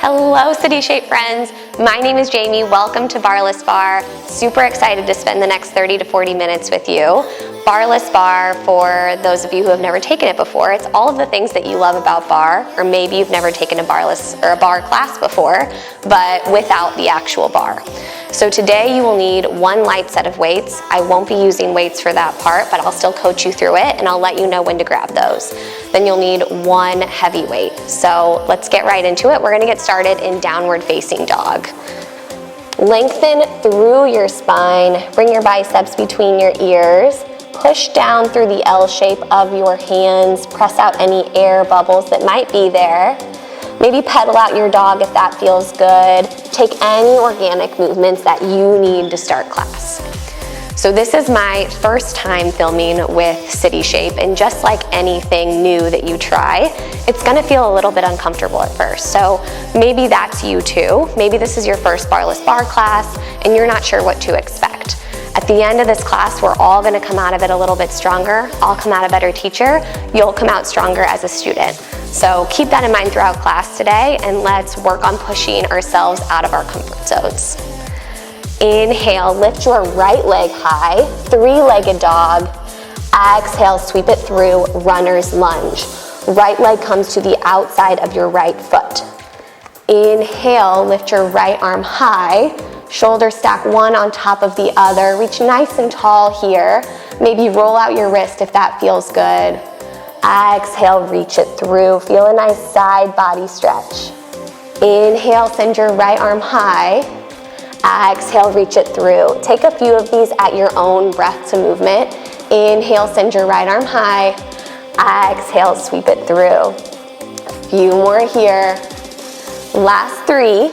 Hello City Shape friends, my name is Jamie. Welcome to Barreless Barre. Super excited to spend the next 30 to 40 minutes with you. Barreless Barre, for those of you who have never taken it before, it's all of the things that you love about barre, or maybe you've never taken a barreless or a barre class before, but without the actual barre. So today you will need one light set of weights. I won't be using weights for that part, but I'll still coach you through it and I'll let you know when to grab those. Then you'll need one heavy weight. So let's get right into it. We're gonna get started in downward facing dog. Lengthen through your spine, bring your biceps between your ears, push down through the L shape of your hands, press out any air bubbles that might be there. Maybe pedal out your dog if that feels good. Take any organic movements that you need to start class. So this is my first time filming with City Shape, and just like anything new that you try, it's gonna feel a little bit uncomfortable at first. So maybe that's you too. Maybe this is your first Barreless Barre class and you're not sure what to expect. At the end of this class, we're all gonna come out of it a little bit stronger. I'll come out a better teacher. You'll come out stronger as a student. So keep that in mind throughout class today, and let's work on pushing ourselves out of our comfort zones. Inhale, lift your right leg high, three-legged dog. Exhale, sweep it through, runner's lunge. Right leg comes to the outside of your right foot. Inhale, lift your right arm high. Shoulder stack one on top of the other. Reach nice and tall here. Maybe roll out your wrist if that feels good. Exhale, reach it through. Feel a nice side body stretch. Inhale, send your right arm high. Exhale, reach it through. Take a few of these at your own breath to movement. Inhale, send your right arm high. Exhale, sweep it through. A few more here. Last three.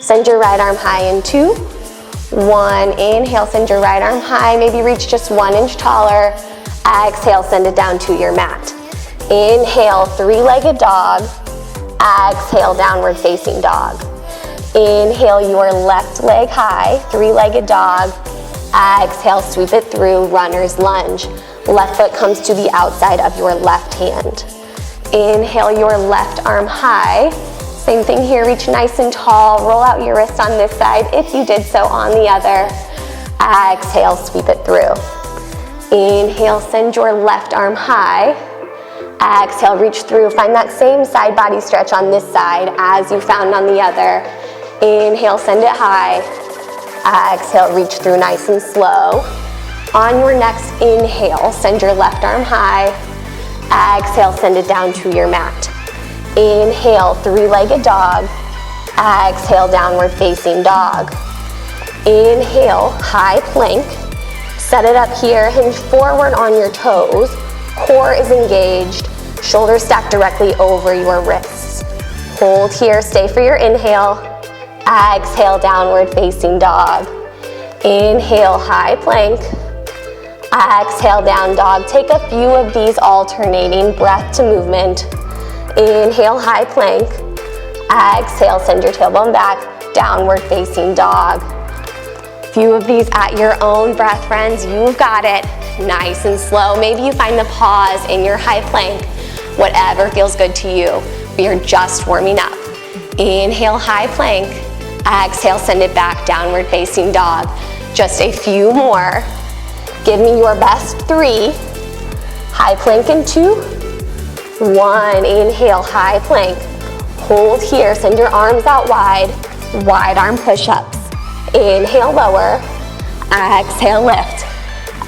Send your right arm high in 2, 1. Inhale, send your right arm high. Maybe reach just 1 inch taller. Exhale, send it down to your mat. Inhale, three-legged dog. Exhale, downward facing dog. Inhale, your left leg high, three-legged dog. Exhale, sweep it through, runner's lunge. Left foot comes to the outside of your left hand. Inhale, your left arm high. Same thing here, reach nice and tall. Roll out your wrist on this side if you did so on the other. Exhale, sweep it through. Inhale, send your left arm high. Exhale, reach through. Find that same side body stretch on this side as you found on the other. Inhale, send it high. Exhale, reach through nice and slow. On your next inhale, send your left arm high. Exhale, send it down to your mat. Inhale, three-legged dog. Exhale, downward facing dog. Inhale, high plank. Set it up here, hinge forward on your toes. Core is engaged. Shoulders stacked directly over your wrists. Hold here, stay for your inhale. Exhale, downward facing dog. Inhale, high plank. Exhale, down dog. Take a few of these alternating breath to movement. Inhale, high plank. Exhale, send your tailbone back, downward facing dog. Few of these at your own breath, friends. You've got it. Nice and slow. Maybe you find the pause in your high plank. Whatever feels good to you. We are just warming up. Inhale, high plank. Exhale, send it back, downward facing dog. Just a few more. Give me your best 3. High plank in 2. 1, inhale, high plank. Hold here, send your arms out wide. Wide arm push-ups. Inhale, lower. Exhale, lift.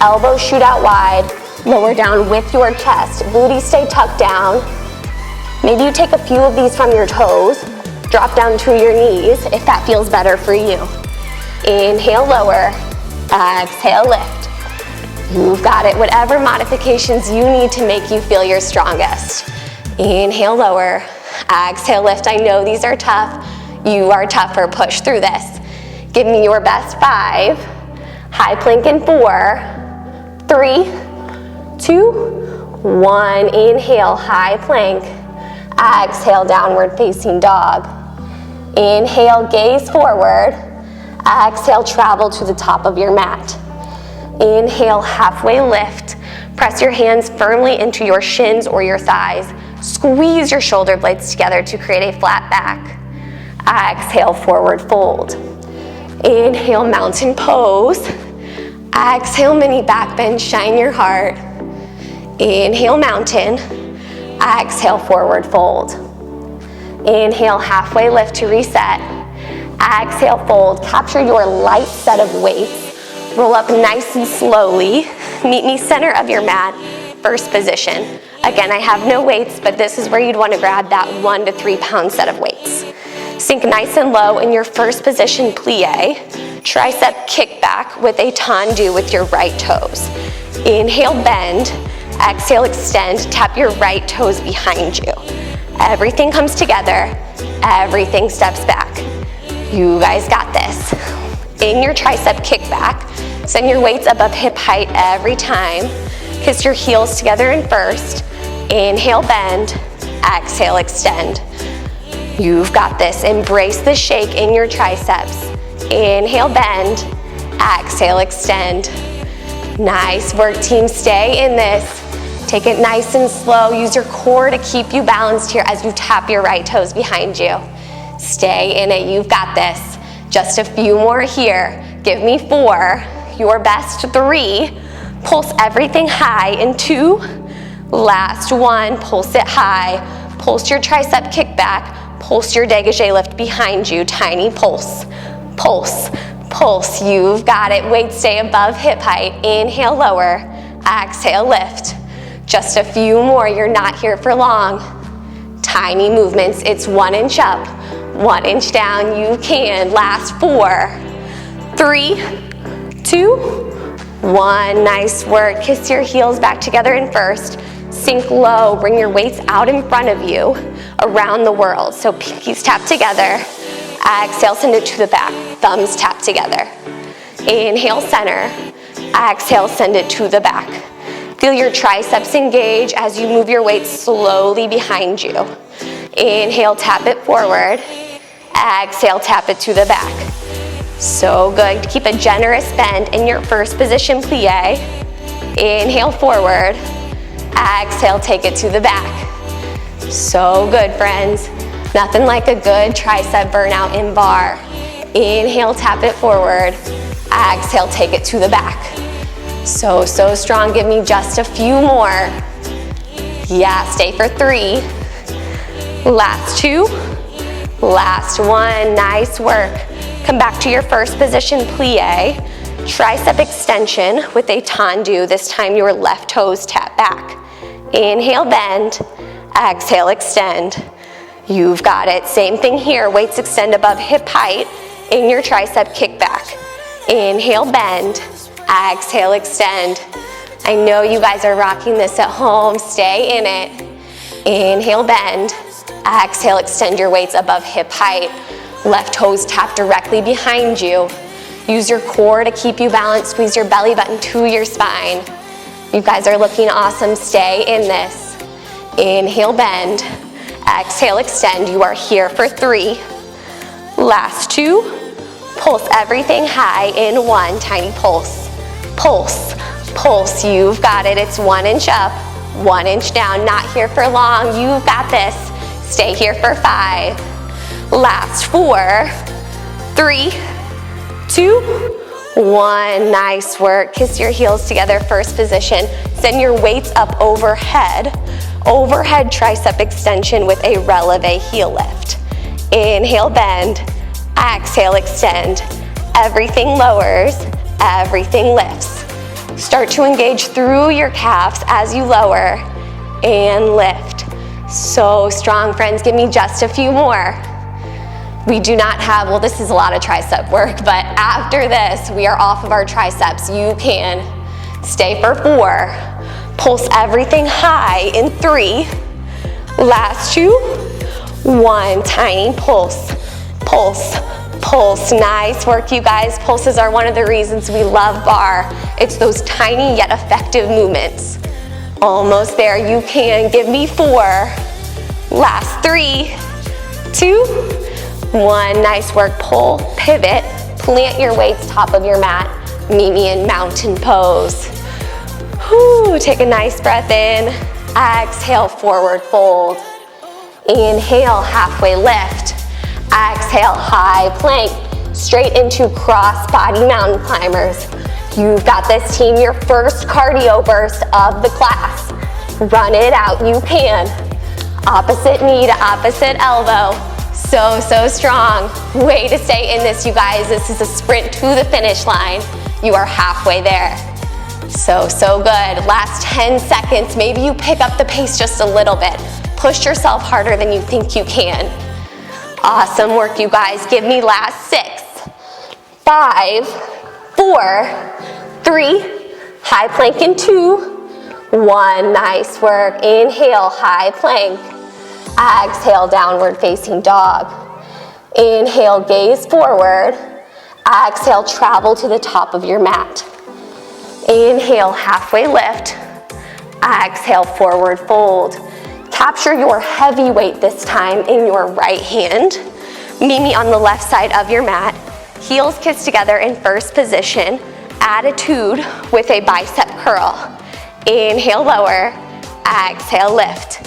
Elbows shoot out wide. Lower down with your chest. Booty stay tucked down. Maybe you take a few of these from your toes. Drop down to your knees if that feels better for you. Inhale, lower. Exhale, lift. You've got it. Whatever modifications you need to make you feel your strongest. Inhale, lower. Exhale, lift. I know these are tough. You are tougher. Push through this. Give me your best 5. High plank in 4, 3, 2, 1. Inhale, high plank. Exhale, downward facing dog. Inhale, gaze forward. Exhale, travel to the top of your mat. Inhale, halfway lift. Press your hands firmly into your shins or your thighs. Squeeze your shoulder blades together to create a flat back. Exhale, forward fold. Inhale, mountain pose. Exhale, mini back bend, shine your heart. Inhale, mountain. Exhale, forward fold. Inhale, halfway lift to reset. Exhale, fold. Capture your light set of weights. Roll up nice and slowly. Meet me center of your mat, first position. Again, I have no weights, but this is where you'd want to grab that 1 to 3 pound set of weights. Sink nice and low in your first position, plie. Tricep kickback with a tendu with your right toes. Inhale, bend. Exhale, extend. Tap your right toes behind you. Everything comes together. Everything steps back. You guys got this. In your tricep kickback, send your weights above hip height every time. Kiss your heels together in first. Inhale, bend. Exhale, extend. You've got this. Embrace the shake in your triceps. Inhale, bend. Exhale, extend. Nice work, team. Stay in this. Take it nice and slow. Use your core to keep you balanced here as you tap your right toes behind you. Stay in it. You've got this. Just a few more here. Give me 4. Your best 3. Pulse everything high in 2. Last 1. Pulse it high. Pulse your tricep kickback. Pulse your dégagé lift behind you. Tiny pulse. Pulse. Pulse. You've got it. Weight stay above hip height. Inhale, lower. Exhale, lift. Just a few more. You're not here for long. Tiny movements. It's 1 inch up, 1 inch down. You can. Last 4, 3, 2, 1. Nice work. Kiss your heels back together in first. Sink low. Bring your weights out in front of you around the world. So pinkies tap together. Exhale, send it to the back. Thumbs tap together. Inhale, center. Exhale, send it to the back. Feel your triceps engage as you move your weight slowly behind you. Inhale, tap it forward. Exhale, tap it to the back. So good. Keep a generous bend in your first position, plie. Inhale, forward. Exhale, take it to the back. So good, friends. Nothing like a good tricep burnout in bar. Inhale, tap it forward. Exhale, take it to the back. So strong. Give me just a few more. Yeah, stay for 3. Last 2. Last 1. Nice work. Come back to your first position, plie. Tricep extension with a tendu. This time your left toes tap back. Inhale, bend. Exhale, extend. You've got it. Same thing here. Weights extend above hip height in your tricep kickback. Inhale, bend. Exhale, extend. I know you guys are rocking this at home. Stay in it. Inhale, bend. Exhale, extend your weights above hip height. Left toes tap directly behind you. Use your core to keep you balanced. Squeeze your belly button to your spine. You guys are looking awesome. Stay in this. Inhale, bend. Exhale, extend. You are here for 3. Last 2. Pulse everything high in 1. Tiny pulse. Pulse. Pulse. You've got it. It's 1 inch up, 1 inch down. Not here for long. You've got this. Stay here for 5. Last 4, 3, 2, 1. Nice work. Kiss your heels together, first position. Send your weights up overhead. Overhead tricep extension with a releve heel lift. Inhale, bend. Exhale, extend. Everything lowers, everything lifts. Start to engage through your calves as you lower and lift. So strong, friends. Give me just a few more. We do not have, well, this is a lot of tricep work, but after this, we are off of our triceps. You can stay for 4. Pulse everything high in 3. Last 2. 1. Tiny pulse. Pulse. Pulse. Nice work, you guys. Pulses are one of the reasons we love bar. It's those tiny yet effective movements. Almost there. You can. Give me 4. Last 3, 2, 1. Nice work. Pull, pivot, plant your weights top of your mat. Meet me in mountain pose. Whew. Take a nice breath in. Exhale, forward fold. Inhale, halfway lift. Exhale, high plank, straight into cross body mountain climbers. You've got this, team, your first cardio burst of the class. Run it out, you can. Opposite knee to opposite elbow. So, so strong. Way to stay in this, you guys. This is a sprint to the finish line. You are halfway there. So, so good. Last 10 seconds. Maybe you pick up the pace just a little bit. Push yourself harder than you think you can. Awesome work, you guys. Give me last 6, 5, 4, 3, high plank in 2, 1. Nice work. Inhale, high plank. Exhale, downward facing dog. Inhale, gaze forward. Exhale, travel to the top of your mat. Inhale, halfway lift. Exhale, forward fold. Capture your heavy weight this time in your right hand. Meet me on the left side of your mat. Heels kiss together in first position. Attitude with a bicep curl. Inhale, lower. Exhale, lift.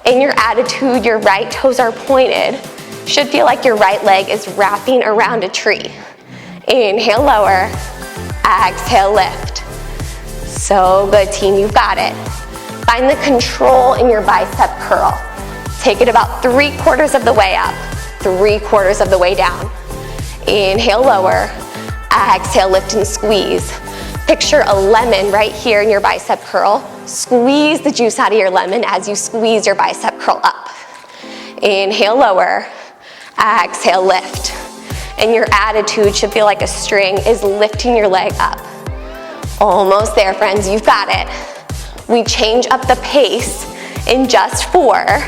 In your attitude, your right toes are pointed. Should feel like your right leg is wrapping around a tree. Inhale, lower. Exhale, lift. So good, team, you've got it. Find the control in your bicep curl. Take it about 3/4 of the way up, 3/4 of the way down. Inhale, lower. Exhale, lift and squeeze. Picture a lemon right here in your bicep curl. Squeeze the juice out of your lemon as you squeeze your bicep curl up. Inhale, lower. Exhale, lift. And your attitude should feel like a string is lifting your leg up. Almost there, friends, you've got it. We change up the pace in just 4,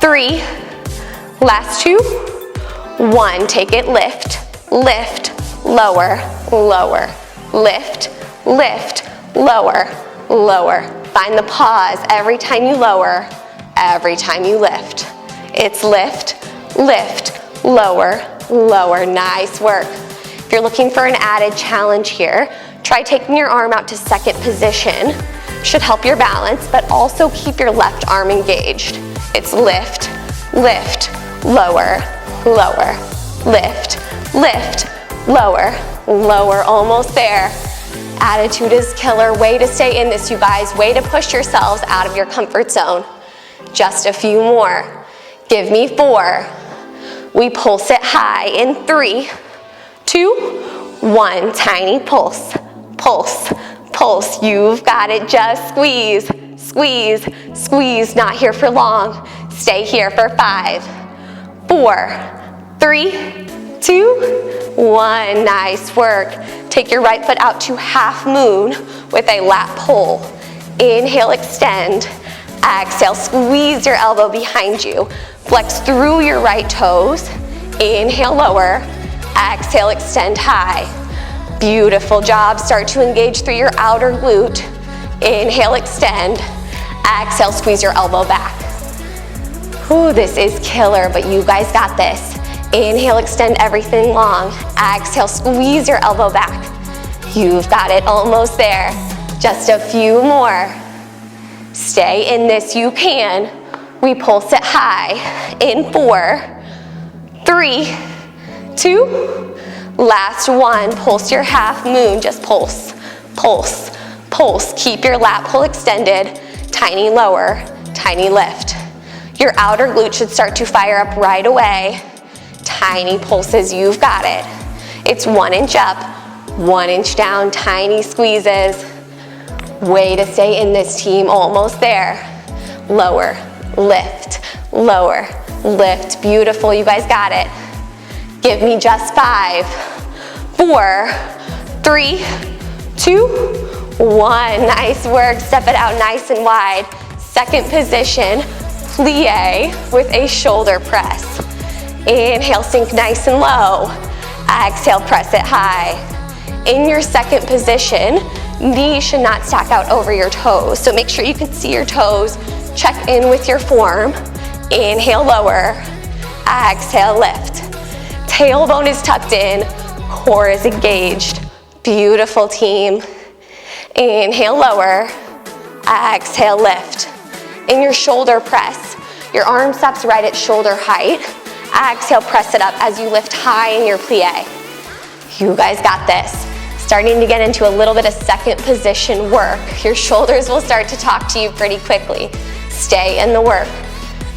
3, last 2, 1. Take it, lift, lift, lower, lower, lift, lift, lower, lower. Find the pause every time you lower, every time you lift. It's lift, lift, lower, lower. Nice work. If you're looking for an added challenge here, try taking your arm out to second position. Should help your balance, but also keep your left arm engaged. It's lift, lift, lower, lower, lift, lift, lower, lower. Almost there. Attitude is killer. Way to stay in this, you guys. Way to push yourselves out of your comfort zone. Just a few more. Give me 4. We pulse it high in 3, 2, 1. Tiny pulse, pulse, pulse. You've got it. Just squeeze, squeeze, squeeze. Not here for long. Stay here for 5, 4, 3, 2, 1. Nice work. Take your right foot out to half moon with a lat pull. Inhale, extend. Exhale, squeeze your elbow behind you. Flex through your right toes. Inhale, lower. Exhale, extend high. Beautiful job. Start to engage through your outer glute. Inhale, extend. Exhale, squeeze your elbow back. Ooh, this is killer, but you guys got this. Inhale, extend everything long. Exhale, squeeze your elbow back. You've got it. Almost there. Just a few more. Stay in this, you can. We pulse it high in 4, 3, 2, last 1. Pulse your half moon. Just pulse, pulse, pulse. Keep your lat pull extended. Tiny lower, tiny lift. Your outer glute should start to fire up right away. Tiny pulses, you've got it. It's 1 inch up, 1 inch down, tiny squeezes. Way to stay in this, team. Almost there. Lower, lift, lower, lift. Beautiful, you guys got it. Give me just 5, 4, 3, 2, 1. Nice work. Step it out nice and wide. Second position, plie with a shoulder press. Inhale, sink nice and low. Exhale, press it high. In your second position, knees should not stack out over your toes, so make sure you can see your toes. Check in with your form. Inhale, lower. Exhale, lift. Tailbone is tucked in, core is engaged. Beautiful, team. Inhale, lower. Exhale, lift. In your shoulder press, your arm stops right at shoulder height. Exhale, press it up as you lift high in your plie. You guys got this. Starting to get into a little bit of second position work. Your shoulders will start to talk to you pretty quickly. Stay in the work.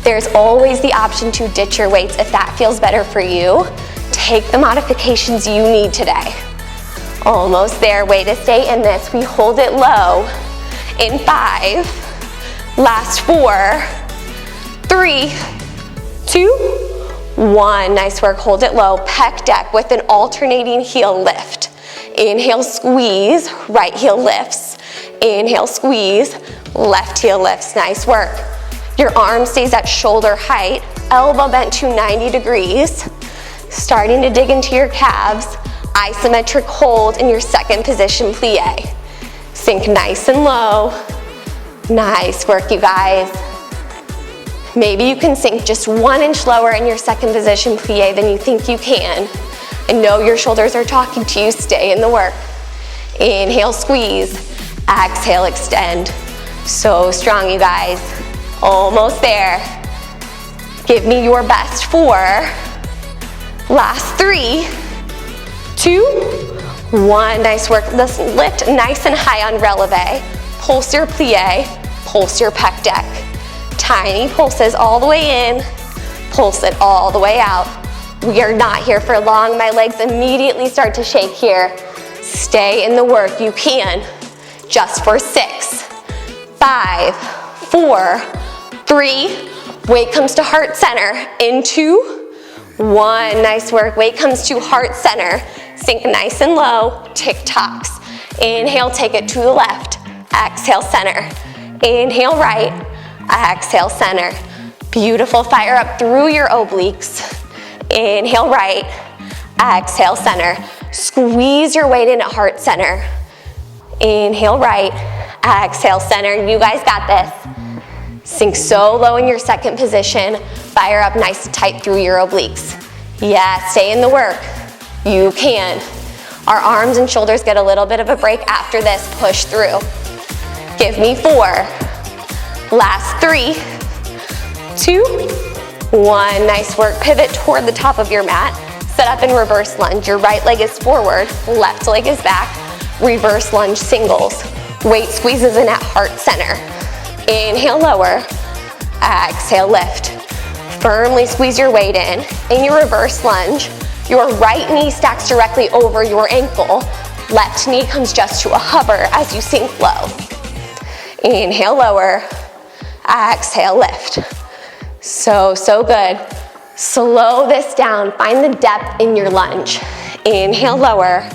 There's always the option to ditch your weights if that feels better for you. Take the modifications you need today. Almost there, way to stay in this. We hold it low in 5, last 4, 3, 2, 1. Nice work, hold it low. Pec deck with an alternating heel lift. Inhale, squeeze, right heel lifts. Inhale, squeeze, left heel lifts. Nice work. Your arm stays at shoulder height, elbow bent to 90 degrees. Starting to dig into your calves. Isometric hold in your second position plie. Sink nice and low. Nice work, you guys. Maybe you can sink just 1 inch lower in your second position plie than you think you can. And know your shoulders are talking to you, stay in the work. Inhale, squeeze. Exhale, extend. So strong, you guys. Almost there. Give me your best 4. Last 3, 2, 1. Nice work. Let's lift nice and high on releve. Pulse your plie, pulse your pec deck. Tiny pulses all the way in, pulse it all the way out. We are not here for long. My legs immediately start to shake here. Stay in the work, you can. Just for 6, 5, 4, 3, weight comes to heart center, in 2, 1, nice work, weight comes to heart center, sink nice and low, tick-tocks. Inhale, take it to the left, exhale, center. Inhale, right, exhale, center. Beautiful, fire up through your obliques. Inhale, right, exhale, center. Squeeze your weight in at heart center. Inhale, right, exhale, center. You guys got this. Sink so low in your second position. Fire up nice and tight through your obliques. Yeah, stay in the work. You can. Our arms and shoulders get a little bit of a break after this. Push through. Give me 4. Last 3, 2, 1. Nice work. Pivot toward the top of your mat. Set up in reverse lunge. Your right leg is forward, left leg is back. Reverse lunge singles. Weight squeezes in at heart center. Inhale, lower. Exhale, lift. Firmly squeeze your weight in. In your reverse lunge, your right knee stacks directly over your ankle. Left knee comes just to a hover as you sink low. Inhale, lower. Exhale, lift. So good. Slow this down. Find the depth in your lunge. Inhale, lower.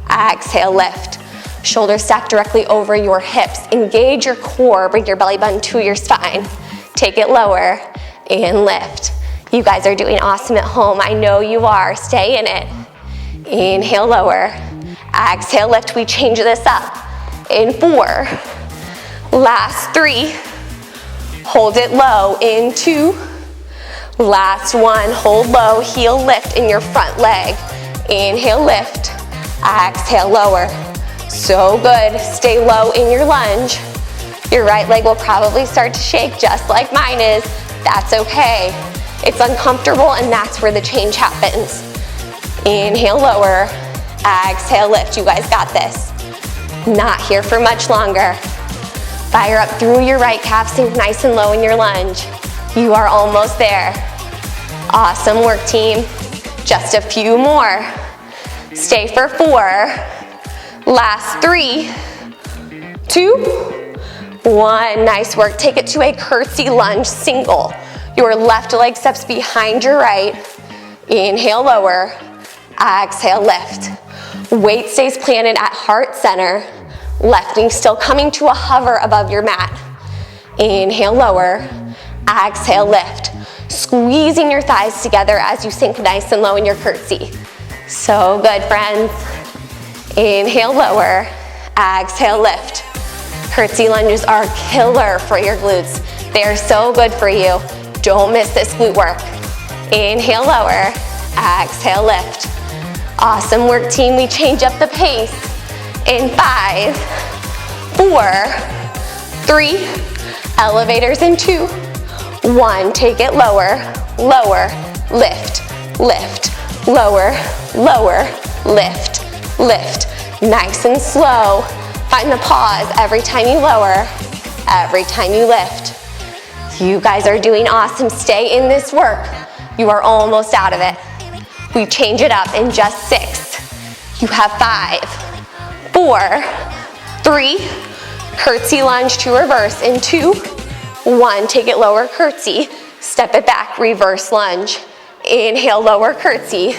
Exhale, lift. Shoulders stack directly over your hips. Engage your core. Bring your belly button to your spine. Take it lower and lift. You guys are doing awesome at home. I know you are. Stay in it. Inhale, lower. Exhale, lift. We change this up. In 4. Last 3. Hold it low. In 2. Last 1. Hold low. Heel lift in your front leg. Inhale, lift. Exhale, lower. So good. Stay low in your lunge. Your right leg will probably start to shake just like mine is. That's okay. It's uncomfortable and that's where the change happens. Inhale, lower. Exhale, lift. You guys got this. Not here for much longer. Fire up through your right calf. Sink nice and low in your lunge. You are almost there. Awesome work, team. Just a few more. Stay for 4. Last 3, 2, 1. Nice work. Take it to a curtsy lunge single. Your left leg steps behind your right. Inhale, lower. Exhale, lift. Weight stays planted at heart center. Left knee still coming to a hover above your mat. Inhale, lower. Exhale, lift. Squeezing your thighs together as you sink nice and low in your curtsy. So good, friends. Inhale, lower. Exhale, lift. Curtsy lunges are killer for your glutes. They are so good for you. Don't miss this glute work. Inhale, lower. Exhale, lift. Awesome work, team. We change up the pace. In 5, 4, 3, elevators in 2, 1. Take it lower, lower, lift, lift, lower, lower, lift, lift. Nice and slow. Find the pause every time you lower, every time you lift. You guys are doing awesome. Stay in this work. You are almost out of it. We change it up in just 6. You have 5, 4, 3, curtsy lunge to reverse in 2, 1. Take it lower, curtsy. Step it back, reverse lunge. Inhale, lower, curtsy.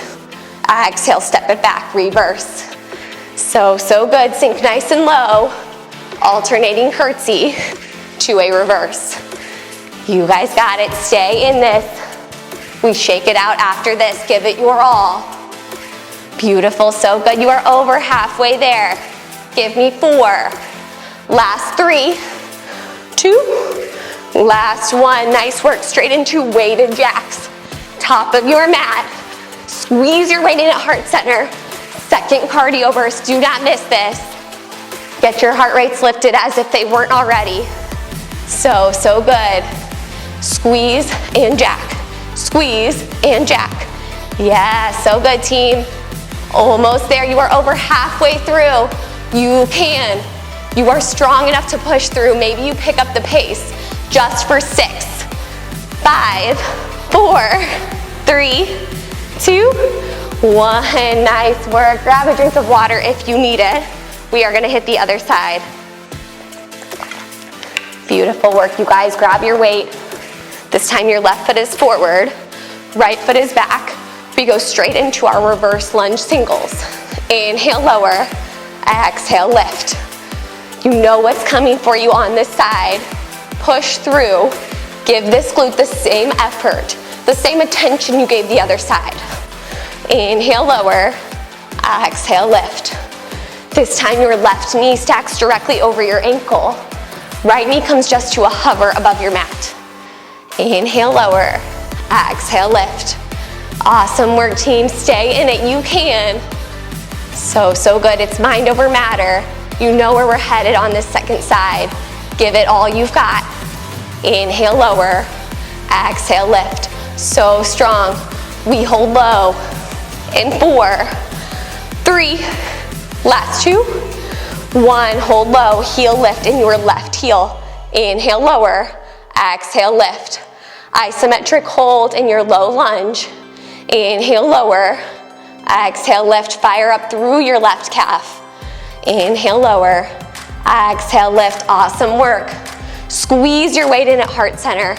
Exhale, step it back, reverse. So good. Sink nice and low. Alternating curtsy to a reverse. You guys got it. Stay in this. We shake it out after this. Give it your all. Beautiful. So good. You are over halfway there. Give me 4. Last 3, 2, last 1. Nice work. Straight into weighted jacks. Top of your mat. Squeeze your weight in at heart center. Second cardio burst. Do not miss this. Get your heart rates lifted as if they weren't already. So good. Squeeze and jack. Squeeze and jack. Yeah, so good, team. Almost there. You are over halfway through. You can. You are strong enough to push through. Maybe you pick up the pace just for 6, 5, 4, 3, 2, 1. Nice work. Grab a drink of water if you need it. We are gonna hit the other side. Beautiful work, you guys. Grab your weight. This time your left foot is forward, right foot is back. We go straight into our reverse lunge singles. Inhale, lower. Exhale, lift. You know what's coming for you on this side. Push through. Give this glute the same effort, the same attention you gave the other side. Inhale, lower. Exhale, lift. This time your left knee stacks directly over your ankle. Right knee comes just to a hover above your mat. Inhale, lower. Exhale, lift. Awesome work, team. Stay in it. You can. So good. It's mind over matter. You know where we're headed on this second side. Give it all you've got. Inhale, lower. Exhale, lift. So strong. We hold low. In 4, 3, last 2, 1. Hold low. Heel lift in your left heel. Inhale, lower. Exhale, lift. Isometric hold in your low lunge. Inhale, lower. Exhale, lift. Fire up through your left calf. Inhale, lower. Exhale, lift. Awesome work. Squeeze your weight in at heart center.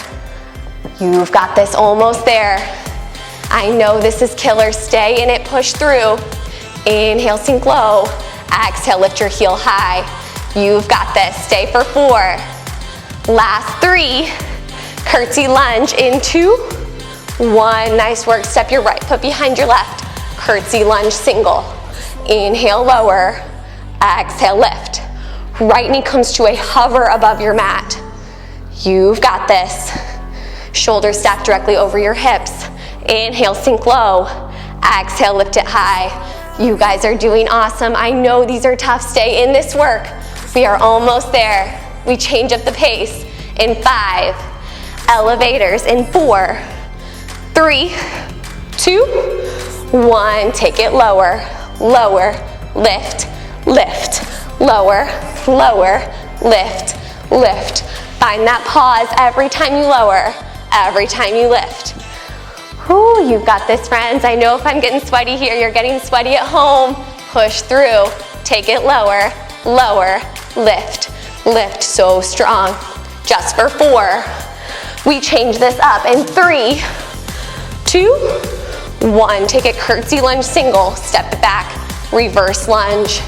You've got this. Almost there. I know this is killer. Stay in it. Push through. Inhale, sink low. Exhale, lift your heel high. You've got this. Stay for 4. Last 3. Curtsy lunge in 2, 1. Nice work. Step your right foot behind your left. Curtsy lunge single. Inhale, lower. Exhale, lift. Right knee comes to a hover above your mat. You've got this. Shoulders stacked directly over your hips. Inhale, sink low. Exhale, lift it high. You guys are doing awesome. I know these are tough. Stay in this work. We are almost there. We change up the pace in 5. Elevators in 4, 3, 2, 1. Take it lower, lower, lift, lift, lower, lower, lift, lift. Find that pause every time you lower, every time you lift. Whew, you've got this, friends. I know if I'm getting sweaty here, you're getting sweaty at home. Push through. Take it lower, lower, lift, lift. So strong. Just for 4. We change this up in 3, 2, 1. Take it curtsy lunge single. Step it back. Reverse lunge.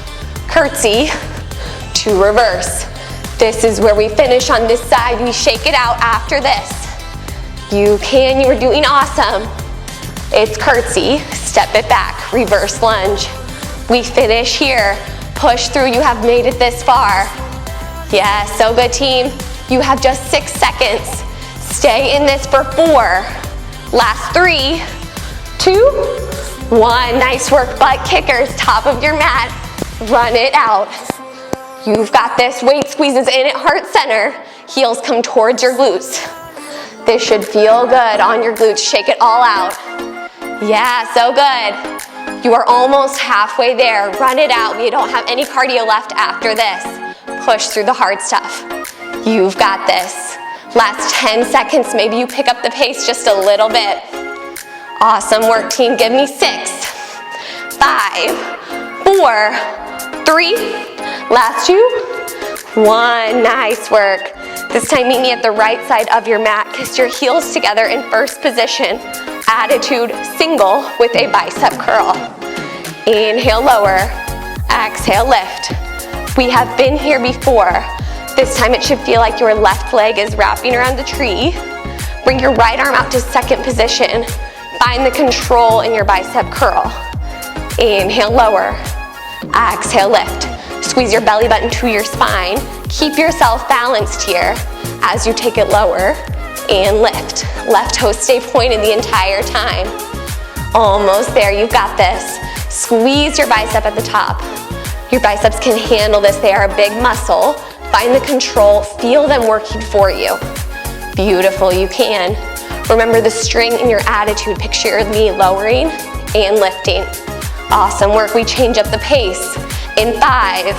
Curtsy to reverse. This is where we finish on this side. We shake it out after this. You can. You are doing awesome. It's curtsy. Step it back. Reverse lunge. We finish here. Push through. You have made it this far. Yeah, so good, team. You have just 6 seconds. Stay in this for 4. Last 3, 2, 1. Nice work, butt kickers, top of your mat. Run it out. You've got this. Weight squeezes in at heart center. Heels come towards your glutes. This should feel good on your glutes. Shake it all out. Yeah, so good. You are almost halfway there. Run it out. We don't have any cardio left after this. Push through the hard stuff. You've got this. Last 10 seconds, maybe you pick up the pace just a little bit. Awesome work, team. Give me 6, 5, 4, 3, last 2, 1. Nice work. This time meet me at the right side of your mat. Kiss your heels together in first position. Attitude single with a bicep curl. Inhale, lower. Exhale, lift. We have been here before. This time it should feel like your left leg is wrapping around the tree. Bring your right arm out to second position. Find the control in your bicep curl. Inhale, lower. Exhale, lift. Squeeze your belly button to your spine. Keep yourself balanced here as you take it lower and lift. Left toe stay pointed the entire time. Almost there, you've got this. Squeeze your bicep at the top. Your biceps can handle this, they are a big muscle. Find the control, feel them working for you. Beautiful, you can. Remember the string in your attitude. Picture your knee lowering and lifting. Awesome work, we change up the pace. In 5,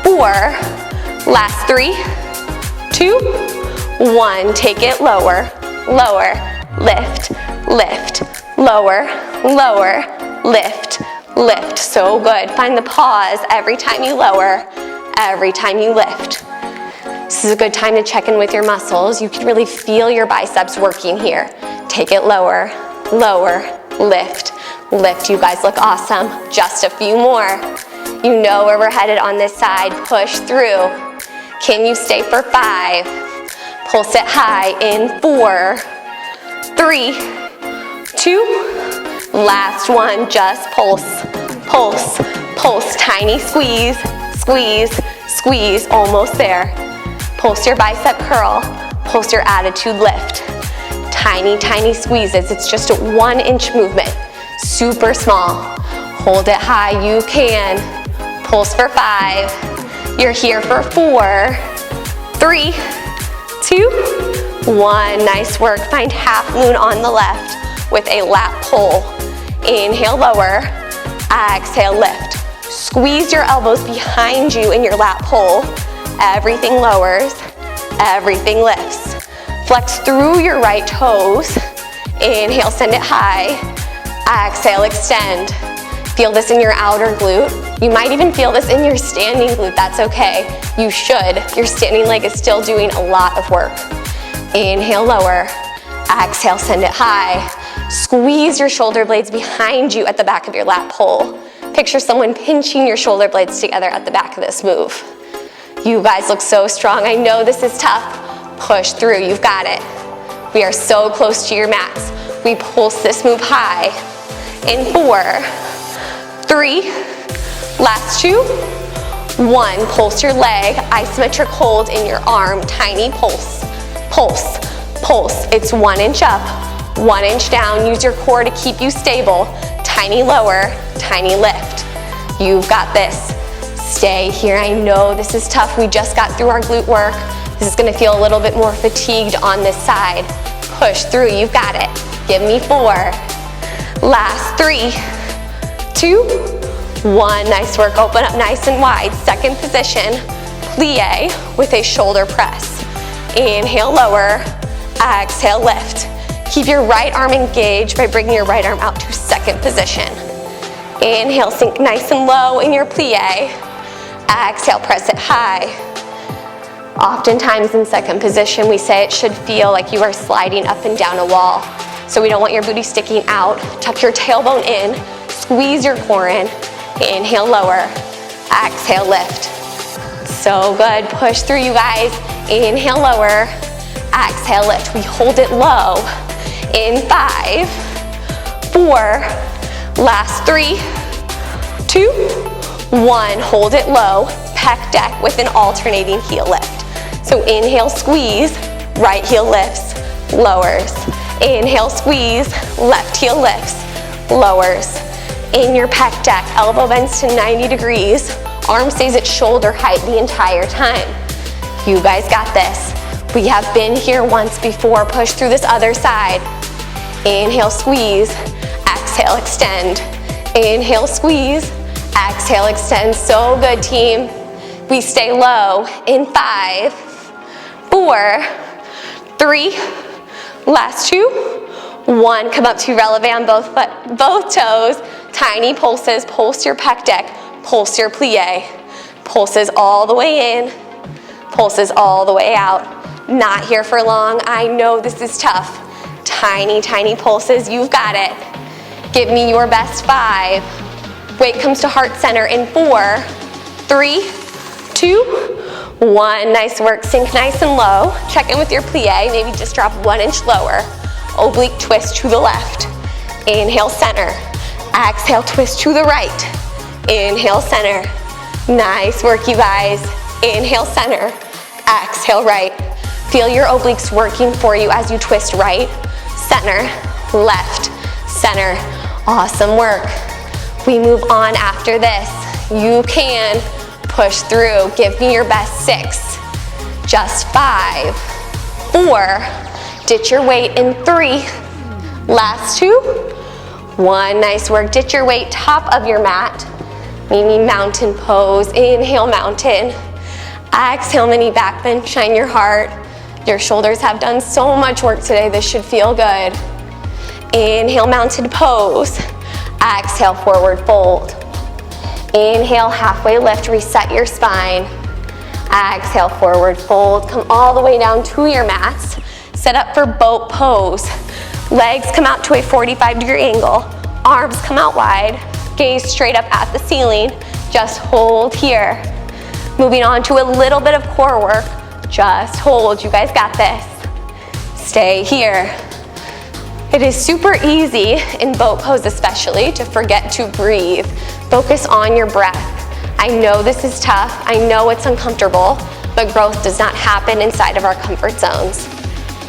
4, last 3, 2, 1. Take it lower, lower, lift, lift, lower, lower, lift, lift. So good. Find the pause every time you lower, every time you lift. This is a good time to check in with your muscles. You can really feel your biceps working here. Take it lower, lower, lift, lift. You guys look awesome. Just a few more. You know where we're headed on this side. Push through. Can you stay for 5? Pulse it high in 4, 3, 2, last one. Just pulse, pulse, pulse. Tiny squeeze, squeeze, squeeze. Almost there. Pulse your bicep curl. Pulse your attitude lift. Tiny, tiny squeezes. It's just a 1-inch movement. Super small. Hold it high. You can. Pulse for 5. You're here for 4, 3, 2, 1. Nice work. Find half moon on the left with a lat pull. Inhale, lower. Exhale, lift. Squeeze your elbows behind you in your lat pull. Everything lowers, everything lifts. Flex through your right toes. Inhale, send it high. Exhale, extend. Feel this in your outer glute. You might even feel this in your standing glute. That's okay. You should. Your standing leg is still doing a lot of work. Inhale, lower. Exhale, send it high. Squeeze your shoulder blades behind you at the back of your lat pull. Picture someone pinching your shoulder blades together at the back of this move. You guys look so strong. I know this is tough. Push through, you've got it. We are so close to your mats. We pulse this move high. In 4, 3, last 2, 1. Pulse your leg, isometric hold in your arm, tiny pulse, pulse, pulse. It's 1 inch up, 1 inch down. Use your core to keep you stable. Tiny lower, tiny lift. You've got this. Stay here. I know this is tough. We just got through our glute work. This is gonna feel a little bit more fatigued on this side. Push through, you've got it. Give me 4. Last 3, 2, 1. Nice work. Open up nice and wide. Second position, plie with a shoulder press. Inhale, lower. Exhale, lift. Keep your right arm engaged by bringing your right arm out to second position. Inhale, sink nice and low in your plie. Exhale, press it high. Oftentimes in second position, we say it should feel like you are sliding up and down a wall. So we don't want your booty sticking out. Tuck your tailbone in, squeeze your core in. Inhale, lower. Exhale, lift. So good. Push through, you guys. Inhale, lower. Exhale, lift. We hold it low. In 5, 4, last 3, 2, 1. Hold it low. Pec deck with an alternating heel lift. So inhale, squeeze. Right heel lifts, lowers. Inhale, squeeze. Left heel lifts, lowers. In your pec deck, elbow bends to 90 degrees. Arm stays at shoulder height the entire time. You guys got this. We have been here once before. Push through this other side. Inhale, squeeze. exhale, extend. Inhale, squeeze. Exhale, extend. So good, team. We stay low in 5, 4, 3, last 2, 1. Come up to releve on both toes. Tiny pulses, pulse your pec deck, pulse your plie. Pulses all the way in, pulses all the way out. Not here for long. I know this is tough. Tiny, tiny pulses. You've got it. Give me your best 5. Weight comes to heart center in 4, 3, 2, 1. Nice work. Sink nice and low. Check in with your plie. Maybe just drop 1 inch lower. Oblique twist to the left. Inhale, center. Exhale, twist to the right. Inhale, center. Nice work, you guys. Inhale, center. Exhale, right. Feel your obliques working for you as you twist right, center, left, center. Awesome work. We move on after this. You can push through. Give me your best 6. Just 5, 4. Ditch your weight in 3. Last 2. 1. Nice work. Ditch your weight, top of your mat. Maybe mountain pose. Inhale, mountain. Exhale, mini back bend. Shine your heart. Your shoulders have done so much work today. This should feel good. Inhale, mountain pose. Exhale, forward fold. Inhale, halfway lift. Reset your spine. Exhale, forward fold. Come all the way down to your mats. Set up for boat pose. Legs come out to a 45-degree angle. Arms come out wide. Gaze straight up at the ceiling. Just hold here. Moving on to a little bit of core work. Just hold. You guys got this. Stay here. It is super easy in boat pose especially to forget to breathe. Focus on your breath. I know this is tough. I know it's uncomfortable, but growth does not happen inside of our comfort zones.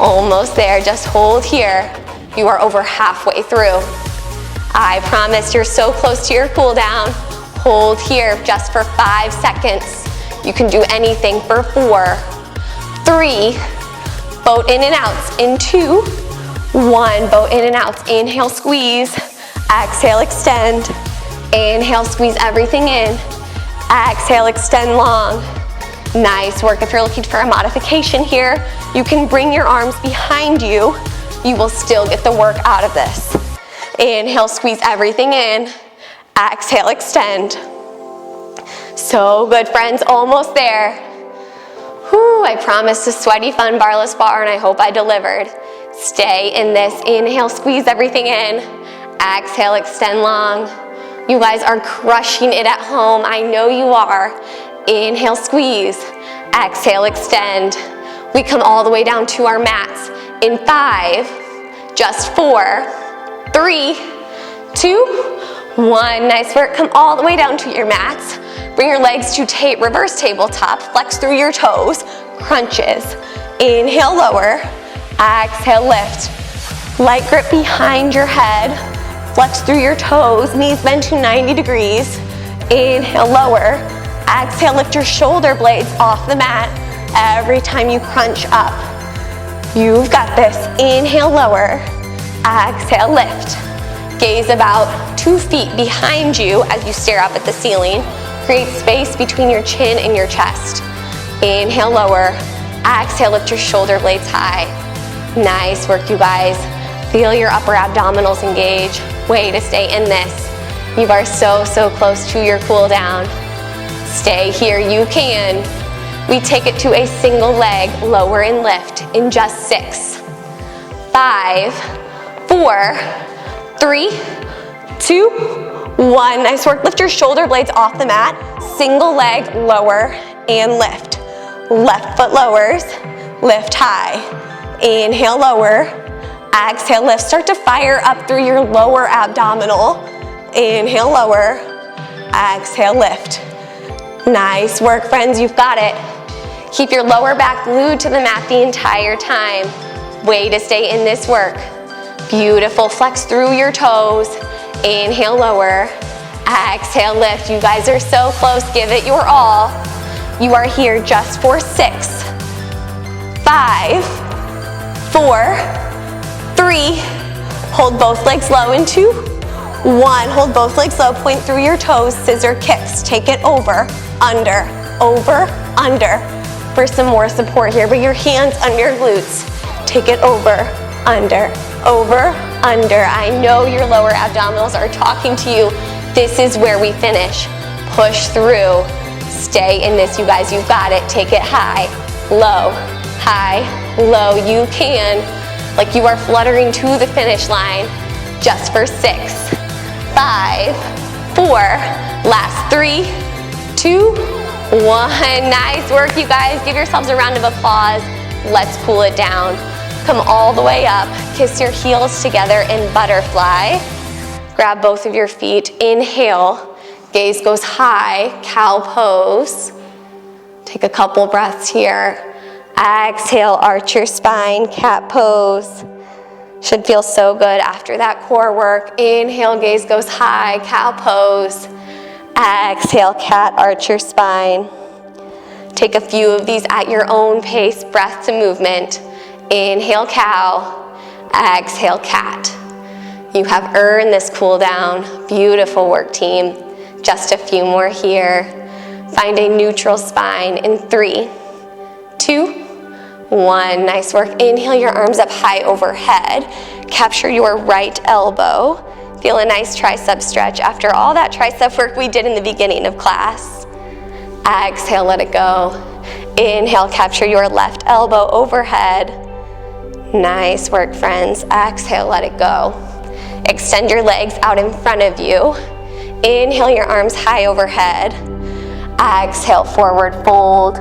Almost there. Just hold here. You are over halfway through. I promise you're so close to your cool down. Hold here just for 5 seconds. You can do anything for 4, 3, boat in and outs in 2, 1, boat in and outs. Inhale, squeeze. Exhale, extend. Inhale, squeeze everything in. Exhale, extend long. Nice work. If you're looking for a modification here, you can bring your arms behind you. You will still get the work out of this. Inhale, squeeze everything in. Exhale, extend. So good, friends. Almost there. Whew, I promised a sweaty, fun barreless bar, and I hope I delivered. Stay in this. Inhale, squeeze everything in. Exhale, extend long. You guys are crushing it at home. I know you are. Inhale, squeeze. Exhale, extend. We come all the way down to our mats in 5, just 4, 3, 2, 1. Nice work. Come all the way down to your mats. Bring your legs to reverse tabletop. Flex through your toes. Crunches. Inhale, lower. Exhale, lift. Light grip behind your head. Flex through your toes. Knees bend to 90 degrees. Inhale, lower. Exhale, lift your shoulder blades off the mat every time you crunch up. You've got this. Inhale, lower. Exhale, lift. Gaze about 2 feet behind you as you stare up at the ceiling. Create space between your chin and your chest. Inhale, lower. Exhale, lift your shoulder blades high. Nice work, you guys. Feel your upper abdominals engage. Way to stay in this. You are so, so close to your cool down. Stay here, you can. We take it to a single leg, lower and lift in just 6, 5, 4, 3, 2, 1. Nice work. Lift your shoulder blades off the mat. Single leg, lower and lift. Left foot lowers, lift high. Inhale, lower. Exhale, lift. Start to fire up through your lower abdominal. Inhale, lower. Exhale, lift. Nice work, friends. You've got it. Keep your lower back glued to the mat the entire time. Way to stay in this work. Beautiful. Flex through your toes. Inhale, lower. Exhale, lift. You guys are so close. Give it your all. You are here just for 6, 5, 4, 3. Hold both legs low in 2, 1, hold both legs low, point through your toes, scissor kicks. Take it over, under, under. For some more support here, bring your hands under your glutes. Take it over, under. I know your lower abdominals are talking to you. This is where we finish. Push through. Stay in this, you guys. You've got it. Take it high, low. You can, like you are fluttering to the finish line, just for 6, 5, 4, last 3, 2, 1. Nice work, you guys. Give yourselves a round of applause. Let's cool it down. Come all the way up. Kiss your heels together in butterfly. Grab both of your feet. Inhale. Gaze goes high. Cow pose. Take a couple breaths here. Exhale, arch your spine. Cat pose. Should feel so good after that core work. Inhale, gaze goes high. Cow pose. Exhale, cat, arch your spine. Take a few of these at your own pace. Breath to movement. Inhale, cow. Exhale, cat. You have earned this cool down. Beautiful work, team. Just a few more here. Find a neutral spine in 3, 2, 1. Nice work. Inhale your arms up high overhead. Capture your right elbow. Feel a nice tricep stretch after all that tricep work we did in the beginning of class. Exhale, let it go. Inhale, capture your left elbow overhead. Nice work, friends. Exhale, let it go. Extend your legs out in front of you. Inhale your arms high overhead. Exhale, forward fold.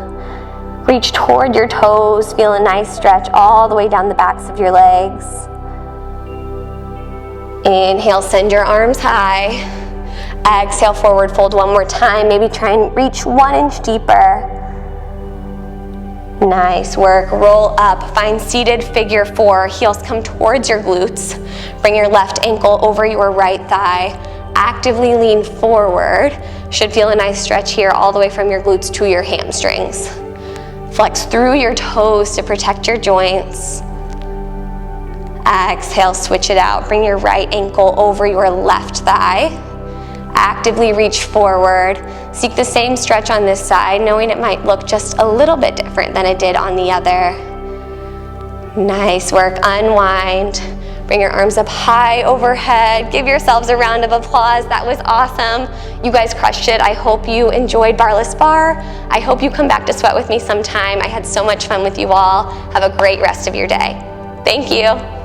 Reach toward your toes. Feel a nice stretch all the way down the backs of your legs. Inhale, send your arms high. Exhale, forward fold one more time. Maybe try and reach 1 inch deeper. Nice work. Roll up. Find seated figure 4. Heels come towards your glutes. Bring your left ankle over your right thigh. Actively lean forward. Should feel a nice stretch here all the way from your glutes to your hamstrings. Flex through your toes to protect your joints. Exhale, switch it out. Bring your right ankle over your left thigh. Actively reach forward. Seek the same stretch on this side, knowing it might look just a little bit different than it did on the other. Nice work. Unwind. Bring your arms up high overhead. Give yourselves a round of applause. That was awesome. You guys crushed it. I hope you enjoyed Barreless Barre. I hope you come back to sweat with me sometime. I had so much fun with you all. Have a great rest of your day. Thank you.